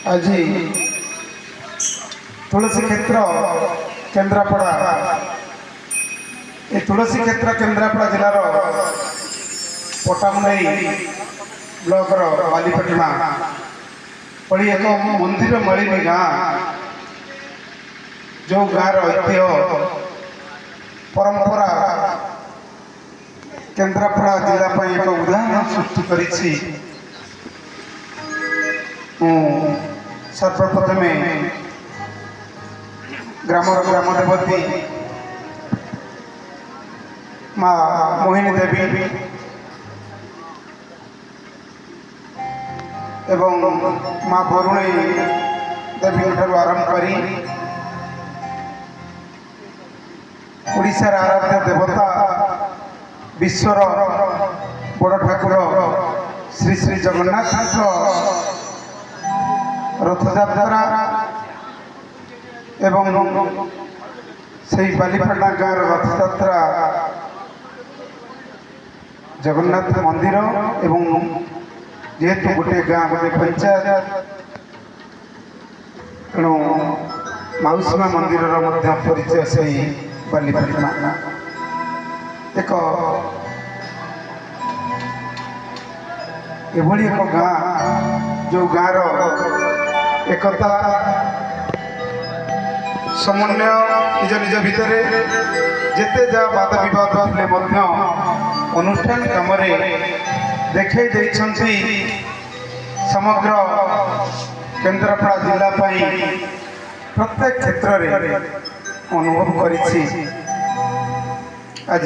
आज तुलसी क्षेत्र केन्द्रापड़ा ये तुलसी क्षेत्र केन्द्रापड़ा जिलार पटामुंडई ब्लॉक बालीपटना पड़ी एक मंदिर मालिनी गाँ जो गाँव ऐतिह्य परंपरा केन्द्रापड़ा जिला एक उदाहरण सृष्टि करिछि। सर्वप्रथम ग्राम देवती माँ मोहिनी देवी एवं माँ बरुणी देवी ठारू आरंभ करी ओडिशार आराध्य देवता विश्वर बड़ ठाकुर श्री श्री जगन्नाथ रथयात्रा एवं से बालीपटना गाँव रथयात्रा जगन्नाथ मंदिर एवं जेहेतु गोटे गाँ गोटे पंचायत तेणु माउसीमा मंदिर परिचय से बालीपटना एक एभली एक गाँ जो गाँव एकता समन्वय निज निज भितर जेते जा वाद विवाद थे अनुष्ठान कम देखै देइछन्ति समग्र केन्द्रापड़ा जिला प्रत्येक क्षेत्र रे अनुभव करिछि। आज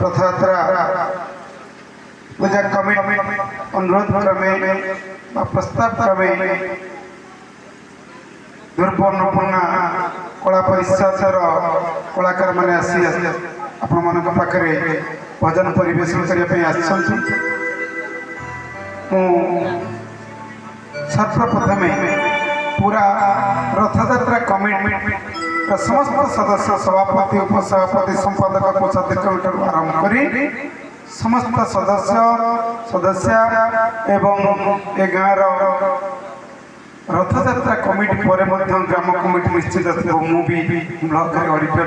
रथयात्रा पूजा कमिटी अनुरोध क्रमे प्रस्ताव क्रमे दुर्वर्णपूर्णा कला परिषदर कलाकार मैंने आसी आपण मान पाखे भजन परिवेशन करने सर्वप्रथम पूरा रथयात्रा कमिटी समस्त सदस्य सभापति उपसभापति संपादक कोषाध्यक्ष आरंभ करी समस्त सदस्य एवं ए गाँव रथयात्रा कमिटी पर ग्राम कमिटी निश्चित मुझे ब्लॉक ऑडिटर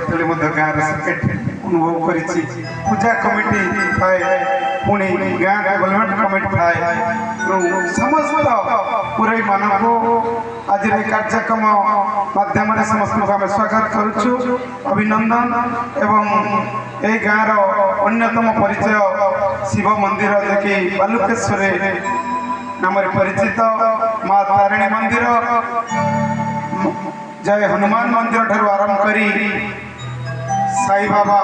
गाँव सेक्रेटरी अनुभव कर पूजा कमिटी थाए पुणी गाँ डेवलपमेंट कमिटी थाए समस्त पुरई मानक आज कार्यक्रम माध्यम समस्त आम स्वागत करुचु अभिनंदन एवं ए गाँव अन्यतम परिचय शिव मंदिर जे बालुकेश्वर नाम परिचित माँ तारिणी मंदिर जय हनुमान मंदिर ठारू आरंभ करी साई बाबा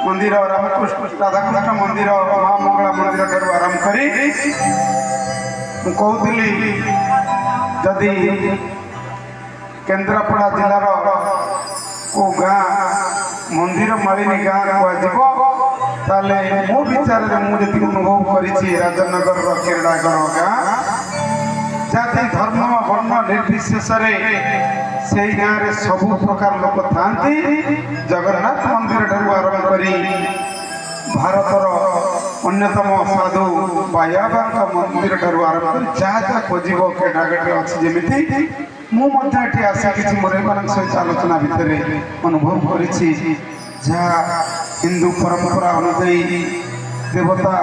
मंदिर रामकृष्ण राधाकृष्ण मंदिर माँ मंगला मंदिर ठारू आरंभ करी कहूली जदि केन्द्रापड़ा जिलार को गाँ मंदिर मालिनी गाँ कहले मो विचार मुझे अनुभव करी राजनगर केरड़ागढ़ गाँ जाति धर्म वर्ण निर्विशेष से गाँव में सबु प्रकार लोक था जगन्नाथ मंदिर ठारू आरंभ करी भारतर अन्यतम साधु बायाबा मंदिर ठारू आरंभ कर जहाँ जहाँ खोज केडागढ़ अच्छी जमी मुझे आसी किसी मोर सहित आलोचना भितर अनुभव करी जहाँ हिंदू परंपरा अनुଯାयी देवता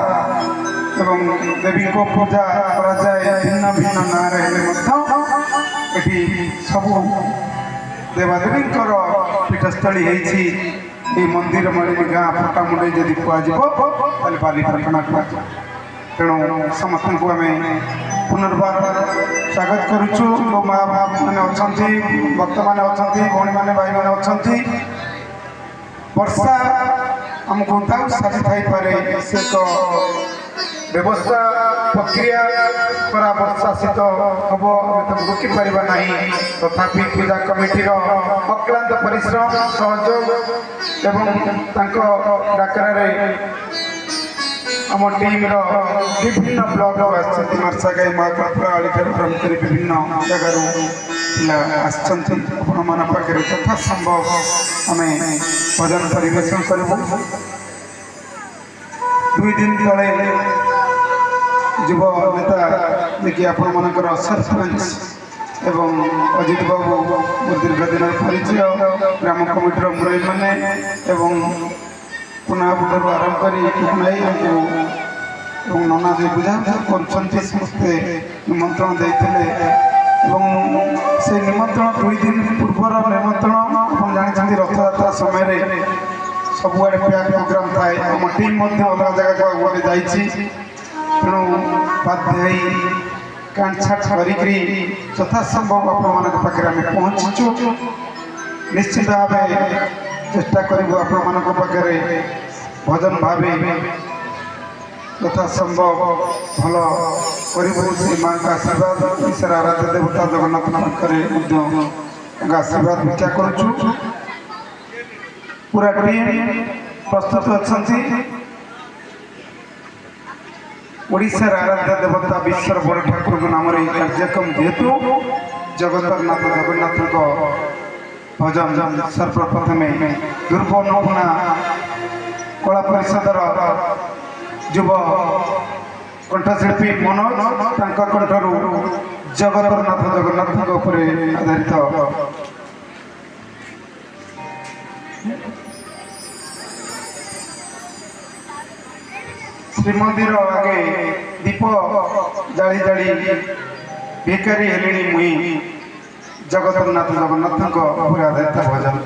एवं देवी को पूजा करा जाए भिन्न भिन्न नाँ सब देवादेवी पीठस्थली होती मंदिर मालिनी गाँ पटामुंडई जदि कह बालीपटना कह तेणु समस्त को आम पुनर्बार स्वागत करुचु माँ बाप मैंने अच्छा भक्त मैंने अच्छा भौणी मैंने भाई मैंने अच्छा वर्षा आमको साजी थाईपे से तो व्यवस्था प्रक्रिया करा वर्षा शीत हम तो रोकी पार ना तथापि पूजा कमिटी अक्लांत परिश्रम सहयोग एवं डाकरा आम टीम विभिन्न ब्लॉक मार्सागाई महाकल्परा आरंभ कर विभिन्न जगार आसखे यथा संभव आम भजन परिवेशन करूँ। 2 दिन तले ଯୁବ ନେତା ଯିଏକି ଆପଣମାନଙ୍କର ସରପଞ୍ଚ ଏବଂ ଅଜିତ ବାବୁ ମୋ ଦୀର୍ଘ ଦିନର ପରିଚୟ, ଗ୍ରାମ କମିଟିର ମୁରବୀମାନେ ଏବଂ ପୁନାବୁଠାରୁ ଆରମ୍ଭ କରି ଭାଇଙ୍କୁ ଏବଂ ନନା ଯେ ବୁଝାବୁଝି କରୁଛନ୍ତି ସମସ୍ତେ ନିମନ୍ତ୍ରଣ ଦେଇଥିଲେ ଏବଂ ସେ ନିମନ୍ତ୍ରଣ 2 ଦିନ ପୂର୍ବର ନିମନ୍ତ୍ରଣ ଆପଣ ଜାଣିଛନ୍ତି ରଥଯାତ୍ରା ସମୟରେ ସବୁଆଡ଼େ ପ୍ୟାକ୍ ପ୍ରୋଗ୍ରାମ ଥାଏ। ଆମ ଟିମ୍ ମଧ୍ୟ ଅଲଗା ଜାଗାକୁ ଆଗୁଆଡ଼େ ଯାଇଛି, ତେଣୁ ବାଧ୍ୟ ହେଇ କାଣ୍ଟଛାଟ କରିକି ଯଥାସମ୍ଭବ ଆପଣମାନଙ୍କ ପାଖରେ ଆମେ ପହଞ୍ଚିଛୁ। ନିଶ୍ଚିତ ଭାବେ ଚେଷ୍ଟା କରିବୁ ଆପଣମାନଙ୍କ ପାଖରେ ଭଜନ ଭାବେ ଯଥାସମ୍ଭବ ଭଲ କରିବୁ। ଶ୍ରୀ ମାଙ୍କ ଆଶୀର୍ବାଦ ଓଡ଼ିଶାର ଆରାଧ୍ୟ ଦେବତା ଜଗନ୍ନାଥଙ୍କ ପାଖରେ ମଧ୍ୟ ତାଙ୍କ ଆଶୀର୍ବାଦ ଭିକ୍ଷା କରୁଛୁ। ପୁରା ଟିମ୍ ପ୍ରସ୍ତୁତ ଅଛନ୍ତି। ଓଡ଼ିଶାର ଆରାଧ୍ୟ ଦେବତା ବିଶ୍ୱର ବଡ଼ ଠାକୁରଙ୍କ ନାମରେ ଏହି କାର୍ଯ୍ୟକ୍ରମ ଯେହେତୁ ଜଗତରନାଥ ଜଗନ୍ନାଥଙ୍କ ଭଜନ ସର୍ବପ୍ରଥମେ ଦୁର୍ବନପୁଣା କଳା ପରିଷଦର ଯୁବ କଣ୍ଠଶିଳ୍ପୀ ମନୋଜ ତାଙ୍କ କଣ୍ଠରୁ ଜଗତରନାଥ ଜଗନ୍ନାଥଙ୍କ ଉପରେ ଆଧାରିତ ଶ୍ରୀମନ୍ଦିର ଆଗେ ଦୀପ ଜାଳି ଜାଳି ଭିକାରୀ ହେଲିଣି ମୁଇଁ ଜଗତରନାଥ ଜଗନ୍ନାଥଙ୍କ ଉପରେ ଆଧାରିତ ଭଜନ।